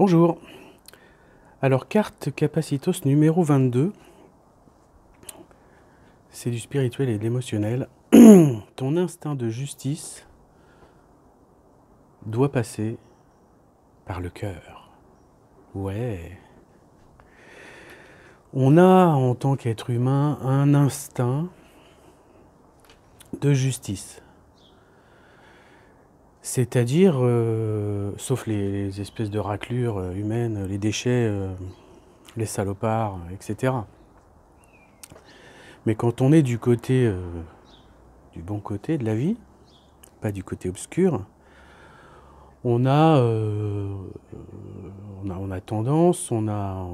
Bonjour. Alors, carte Capacitos numéro 22, c'est du spirituel et de l'émotionnel. Ton instinct de justice doit passer par le cœur. Ouais. On a, en tant qu'être humain, un instinct de justice. C'est-à-dire, sauf les espèces de raclures humaines, les déchets, les salopards, etc. Mais quand on est du côté, du bon côté de la vie, pas du côté obscur, on a tendance, on a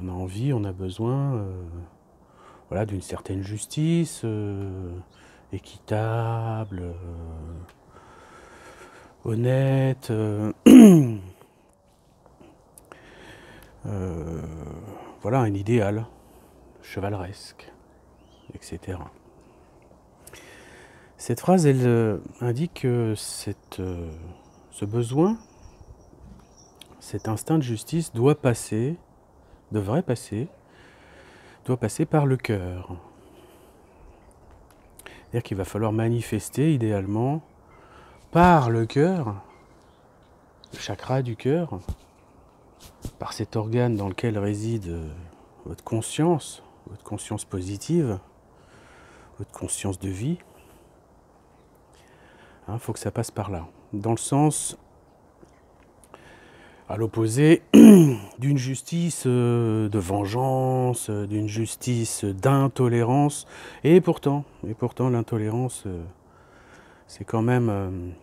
envie, on a besoin voilà, d'une certaine justice équitable, honnête, voilà, un idéal chevaleresque, etc. Cette phrase, elle indique que ce besoin, cet instinct de justice doit passer par le cœur. C'est-à-dire qu'il va falloir manifester idéalement par le cœur, le chakra du cœur, par cet organe dans lequel réside votre conscience positive, votre conscience de vie. Il faut que ça passe par là. Dans le sens, à l'opposé, d'une justice de vengeance, d'une justice d'intolérance. Et pourtant l'intolérance, c'est quand même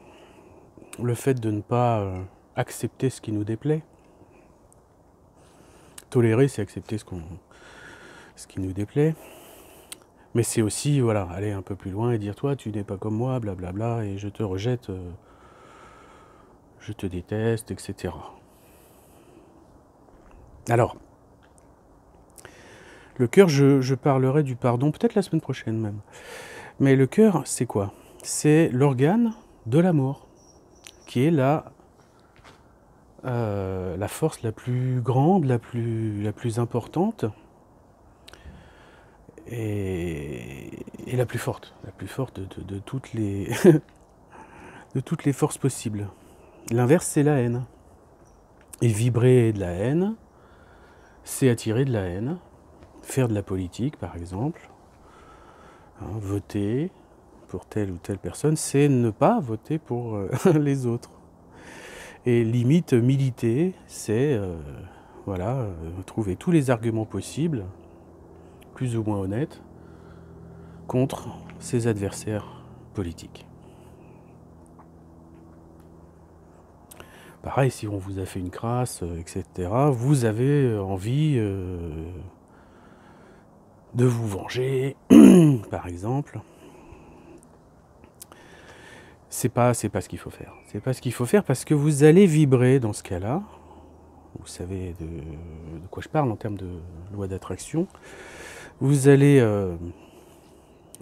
le fait de ne pas accepter ce qui nous déplaît. Tolérer, c'est accepter ce qui nous déplaît. Mais c'est aussi, voilà, aller un peu plus loin et dire, toi, tu n'es pas comme moi, blablabla, et je te rejette, je te déteste, etc. Alors, le cœur, je parlerai du pardon, peut-être la semaine prochaine même. Mais le cœur, c'est quoi? C'est l'organe de l'amour, qui est la force la plus grande, la plus importante, et la plus forte de toutes les de toutes les forces possibles. L'inverse, c'est la haine. Et vibrer de la haine, c'est attirer de la haine, faire de la politique, par exemple, voter pour telle ou telle personne, c'est ne pas voter pour les autres. Et limite, militer, c'est trouver tous les arguments possibles, plus ou moins honnêtes, contre ses adversaires politiques. Pareil, si on vous a fait une crasse, etc., vous avez envie de vous venger, par exemple. C'est pas ce qu'il faut faire. C'est pas ce qu'il faut faire parce que vous allez vibrer dans ce cas-là. Vous savez de quoi je parle en termes de loi d'attraction. Vous allez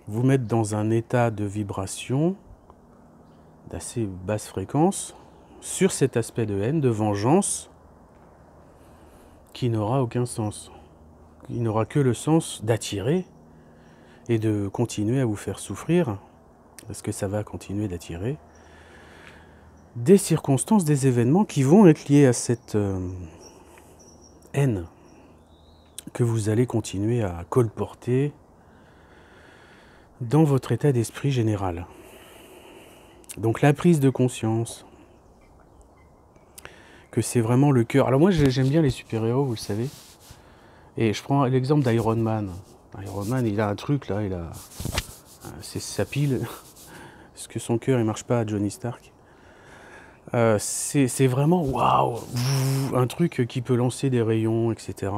vous mettre dans un état de vibration d'assez basse fréquence sur cet aspect de haine, de vengeance, qui n'aura aucun sens. Il n'aura que le sens d'attirer et de continuer à vous faire souffrir, parce que ça va continuer d'attirer des circonstances, des événements qui vont être liés à cette haine que vous allez continuer à colporter dans votre état d'esprit général. Donc la prise de conscience que c'est vraiment le cœur. Alors moi j'aime bien les super-héros, vous le savez. Et je prends l'exemple d'Iron Man. Iron Man, il a un truc là, c'est sa pile. Parce que son cœur il marche pas à Johnny Stark. C'est vraiment waouh, un truc qui peut lancer des rayons, etc.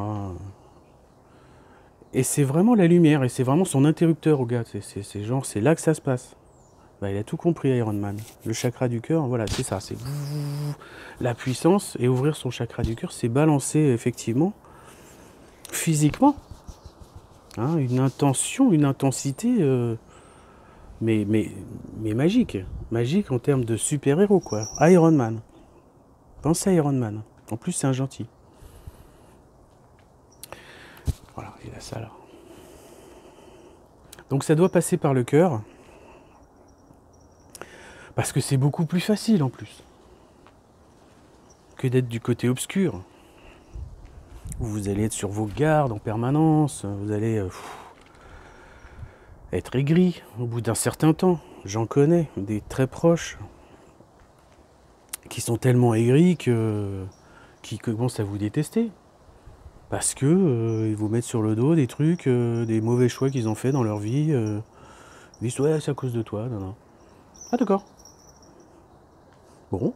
Et c'est vraiment la lumière, et c'est vraiment son interrupteur au gars. C'est là que ça se passe. Il a tout compris, Iron Man. Le chakra du cœur, voilà, c'est ça. C'est la puissance, et ouvrir son chakra du cœur, c'est balancer effectivement, physiquement, une intention, une intensité, mais magique. Magique en termes de super-héros, quoi. Iron Man. Pensez à Iron Man. En plus, c'est un gentil. Voilà, il a ça là. Donc ça doit passer par le cœur. Parce que c'est beaucoup plus facile en plus. Que d'être du côté obscur. Où vous allez être sur vos gardes en permanence. Vous allez être aigri au bout d'un certain temps. J'en connais, des très proches. Qui sont tellement aigris qui commencent à vous détester. Parce que ils vous mettent sur le dos des trucs, des mauvais choix qu'ils ont fait dans leur vie. Ils disent ouais, c'est à cause de toi. Non, non. Ah d'accord. Bon.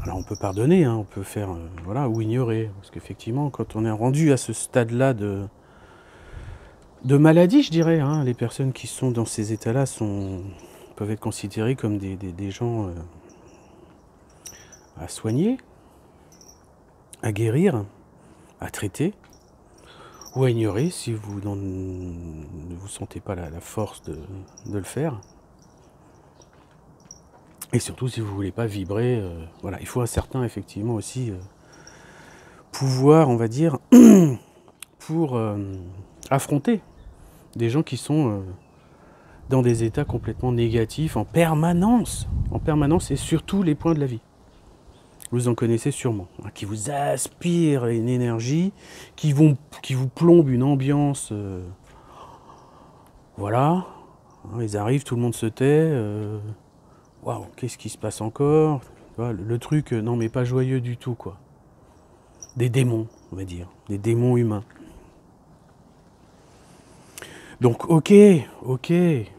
Alors on peut pardonner, hein, on peut faire voilà, ou ignorer. Parce qu'effectivement, quand on est rendu à ce stade-là de maladie, je dirais, hein, les personnes qui sont dans ces états-là peuvent être considérées comme des gens à soigner, à guérir, à traiter, ou à ignorer si vous ne vous sentez pas la force de le faire. Et surtout si vous ne voulez pas vibrer, voilà, il faut un certain, effectivement, aussi pouvoir, on va dire, pour affronter des gens qui sont dans des états complètement négatifs en permanence et sur tous les points de la vie. Vous en connaissez sûrement, hein, qui vous aspirent une énergie, qui vous plombent une ambiance, voilà, hein, ils arrivent, tout le monde se tait, waouh, qu'est-ce qui se passe encore? Le truc, non mais pas joyeux du tout, quoi. Des démons, on va dire, des démons humains. Donc ok,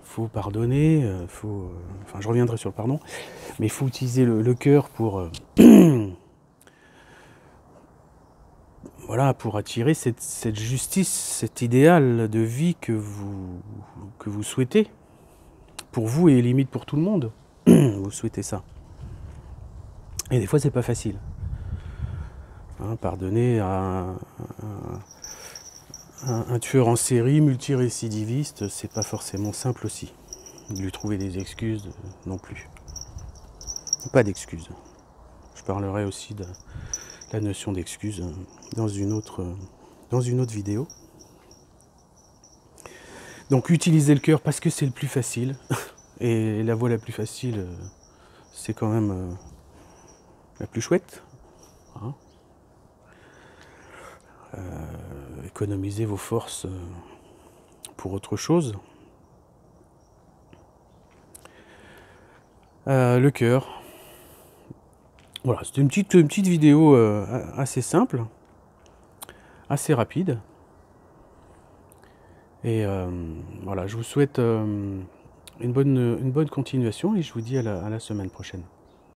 faut pardonner, enfin je reviendrai sur le pardon, mais il faut utiliser le cœur pour voilà, pour attirer cette justice, cet idéal de vie que vous souhaitez, pour vous et limite pour tout le monde. Vous souhaitez ça. Et des fois c'est pas facile. Hein, pardonner à un tueur en série, multirécidiviste, c'est pas forcément simple aussi. Lui trouver des excuses non plus. Pas d'excuses. Je parlerai aussi de la notion d'excuse dans une autre vidéo. Donc utilisez le cœur parce que c'est le plus facile. Et la voie la plus facile, c'est quand même la plus chouette. Hein, économisez vos forces pour autre chose. Le cœur. Voilà, c'était une petite vidéo assez simple, assez rapide. Et voilà, je vous souhaite une bonne continuation et je vous dis à la semaine prochaine.